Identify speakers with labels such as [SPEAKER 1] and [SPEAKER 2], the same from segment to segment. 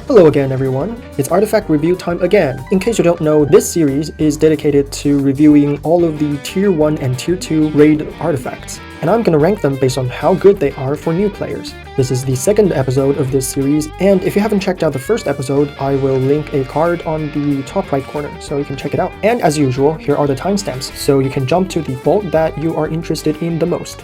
[SPEAKER 1] Hello again everyone, it's artifact review time again. In case you don't know, this series is dedicated to reviewing all of the tier 1 and tier 2 raid artifacts, and I'm gonna rank them based on how good they are for new players. This is the second episode of this series, and if you haven't checked out the first episode, I will link a card on the top right corner so you can check it out. And as usual, here are the timestamps, so you can jump to the vault that you are interested in the most.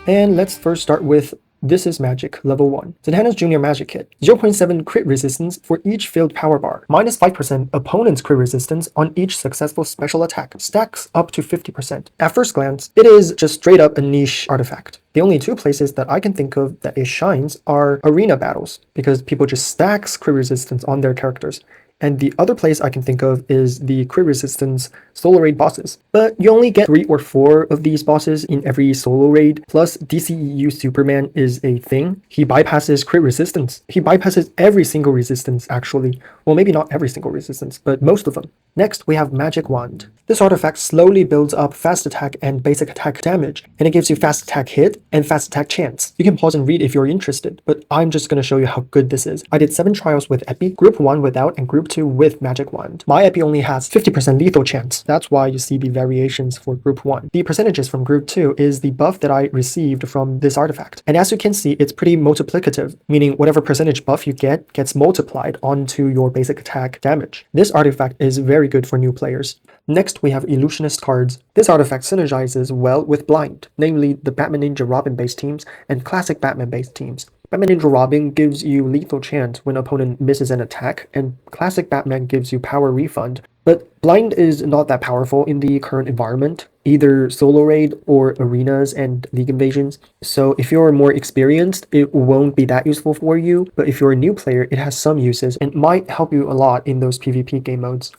[SPEAKER 1] And let's first start with This is Magic, Level 1. Zatanna's Junior Magic Kit. 0.7 crit resistance for each filled power bar. Minus 5% opponent's crit resistance on each successful special attack. Stacks up to 50%. At first glance, it is just straight up a niche artifact. The only two places that I can think of that it shines are arena battles, because people just stacks crit resistance on their characters. And the other place I can think of is the crit resistance solo raid bosses. But you only get 3 or 4 of these bosses in every solo raid, plus DCEU Superman is a thing. He bypasses crit resistance. He bypasses every single resistance actually. Well, maybe not every single resistance, but most of them. Next, we have Magic Wand. This artifact slowly builds up fast attack and basic attack damage, and it gives you fast attack hit and fast attack chance. You can pause and read if you're interested, but I'm just going to show you how good this is. I did 7 trials with Epi, Group 1 without, and Group 2 with Magic Wand. My Epi only has 50% lethal chance. That's why you see the variations for Group 1. The percentages from Group 2 is the buff that I received from this artifact. And as you can see, it's pretty multiplicative, meaning whatever percentage buff you get gets multiplied onto your basic attack damage. This artifact is very good for new players. Next, we have Illusionist cards. This artifact synergizes well with Blind, namely the Batman Ninja Robin based teams and classic Batman based teams. Batman Ninja Robin gives you lethal chance when opponent misses an attack, and classic Batman gives you power refund. But Blind is not that powerful in the current environment, either solo raid or arenas and league invasions. So if you're more experienced, it won't be that useful for you, but if you're a new player, it has some uses and might help you a lot in those PvP game modes.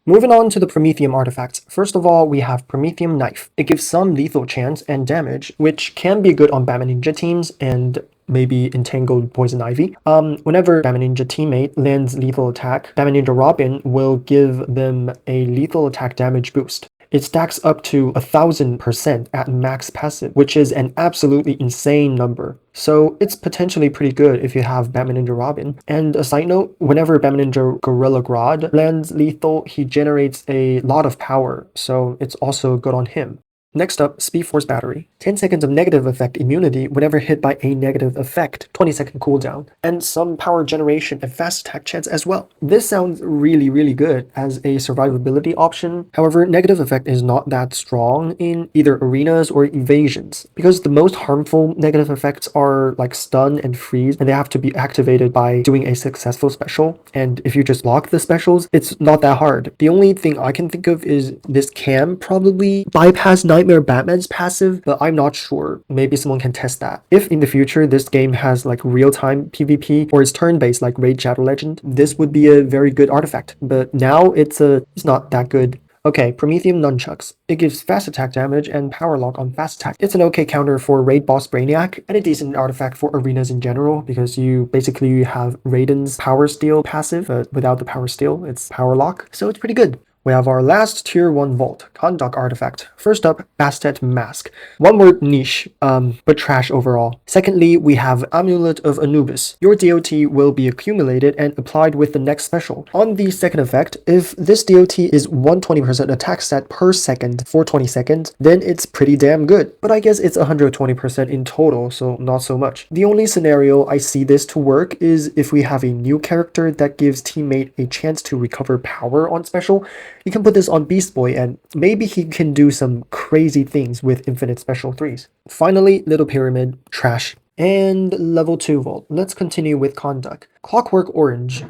[SPEAKER 1] Moving on to the Promethium artifacts. First of all, we have Promethium Knife. It gives some lethal chance and damage, which can be good on Batman Ninja teams and maybe Entangled Poison Ivy. Whenever Batman Ninja teammate lands lethal attack, Batman Ninja Robin will give them a lethal attack damage boost. It stacks up to 1000% at max passive, which is an absolutely insane number. So it's potentially pretty good if you have Batman Ninja Robin. And a side note, whenever Batman Ninja Gorilla Grodd lands lethal, he generates a lot of power, so it's also good on him. Next up, Speed Force Battery. 10 seconds of negative effect immunity whenever hit by a negative effect, 20-second cooldown, and some power generation and fast attack chance as well. This sounds really good as a survivability option. However, negative effect is not that strong in either arenas or evasions, because the most harmful negative effects are like stun and freeze, and they have to be activated by doing a successful special. And if you just lock the specials, it's not that hard. The only thing I can think of is this can probably bypass Nightmare Batman's passive, but I'm not sure. Maybe someone can test that. If in the future this game has like real-time PvP or it's turn-based like Raid Shadow Legend, this would be a very good artifact. But now it's not that good. Okay, Promethium Nunchucks. It gives fast attack damage and power lock on fast attack. It's an okay counter for Raid Boss Brainiac and a decent artifact for arenas in general, because you basically have Raiden's Power Steal passive, but without the Power Steal, it's Power Lock, so it's pretty good. We have our last tier 1 vault, Kandaq artifact. First up, Bastet Mask. One word, niche, but trash overall. Secondly, we have Amulet of Anubis. Your DOT will be accumulated and applied with the next special. On the second effect, if this DOT is 120% attack stat per second for 20 seconds, then it's pretty damn good. But I guess it's 120% in total, so not so much. The only scenario I see this to work is if we have a new character that gives teammate a chance to recover power on special. You can put this on Beast Boy and maybe he can do some crazy things with infinite special 3s. Finally, Little Pyramid, trash. And level 2 vault. Let's continue with Kandaq. Clockwork Orange.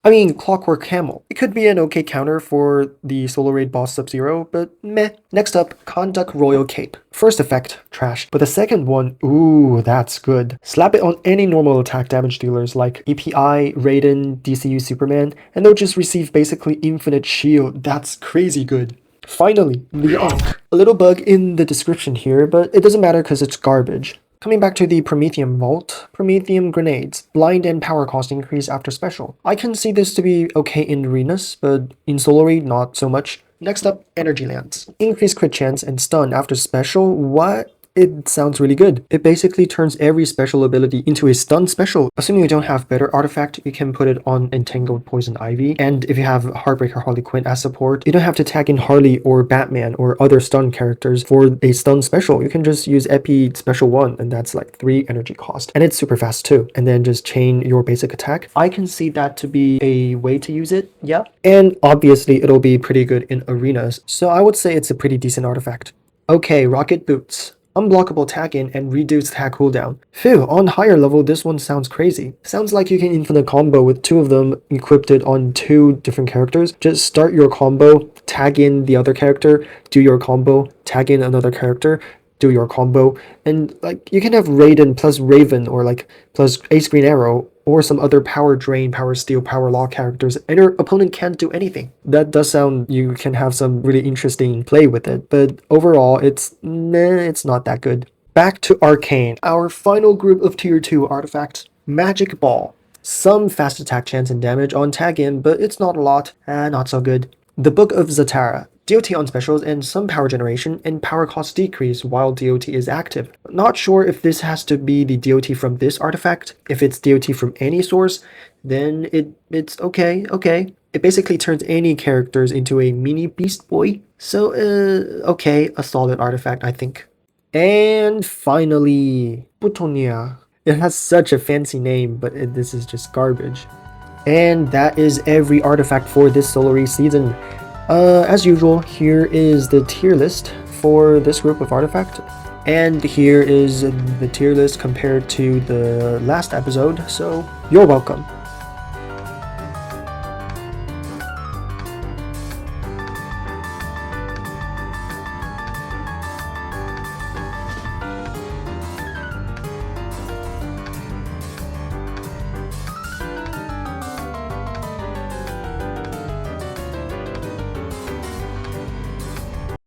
[SPEAKER 1] I mean, Clockwork Camel. It could be an okay counter for the solo raid boss Sub-Zero, but meh. Next up, Kandaq Royal Cape. First effect, trash. But the second one, ooh, that's good. Slap it on any normal attack damage dealers like EPI, Raiden, DCU Superman, and they'll just receive basically infinite shield. That's crazy good. Finally, the Ankh. A little bug in the description here, but it doesn't matter because it's garbage. Coming back to the Promethium Vault, Promethium Grenades, blind and power cost increase after special. I can see this to be okay in arenas, but in solo raid not so much. Next up, Energy Lance. Increase crit chance and stun after special. What? It sounds really good. It basically turns every special ability into a stun special. Assuming you don't have better artifact, you can put it on Entangled Poison Ivy. And if you have Heartbreaker Harley Quinn as support, you don't have to tag in Harley or Batman or other stun characters for a stun special. You can just use EP special 1 and that's like 3 energy cost. And it's super fast too. And then just chain your basic attack. I can see that to be a way to use it, yeah. And obviously it'll be pretty good in arenas. So I would say it's a pretty decent artifact. Okay, Rocket Boots. Unblockable tag in and reduced tag cooldown. Phew, on higher level this one sounds crazy. Sounds like you can infinite combo with 2 of them equipped on 2 different characters. Just start your combo, tag in the other character, do your combo, tag in another character, do your combo, and like you can have Raiden plus Raven or like plus Ace Green Arrow or some other power drain, power steal, power law characters, and your opponent can't do anything. That does sound you can have some really interesting play with it, but overall it's not that good. Back to Arcane, our final group of tier 2 artifacts. Magic Ball. Some fast attack chance and damage on tag in, but it's not a lot, not so good. The Book of Zatara. DOT on specials and some power generation and power cost decrease while DOT is active. Not sure if this has to be the DOT from this artifact. If it's DOT from any source, then it's okay. It basically turns any characters into a mini Beast Boy. So, okay, a solid artifact, I think. And finally, Butonia. It has such a fancy name, but this is just garbage. And that is every artifact for this Solary season. As usual, here is the tier list for this group of artifact, and here is the tier list compared to the last episode, so you're welcome.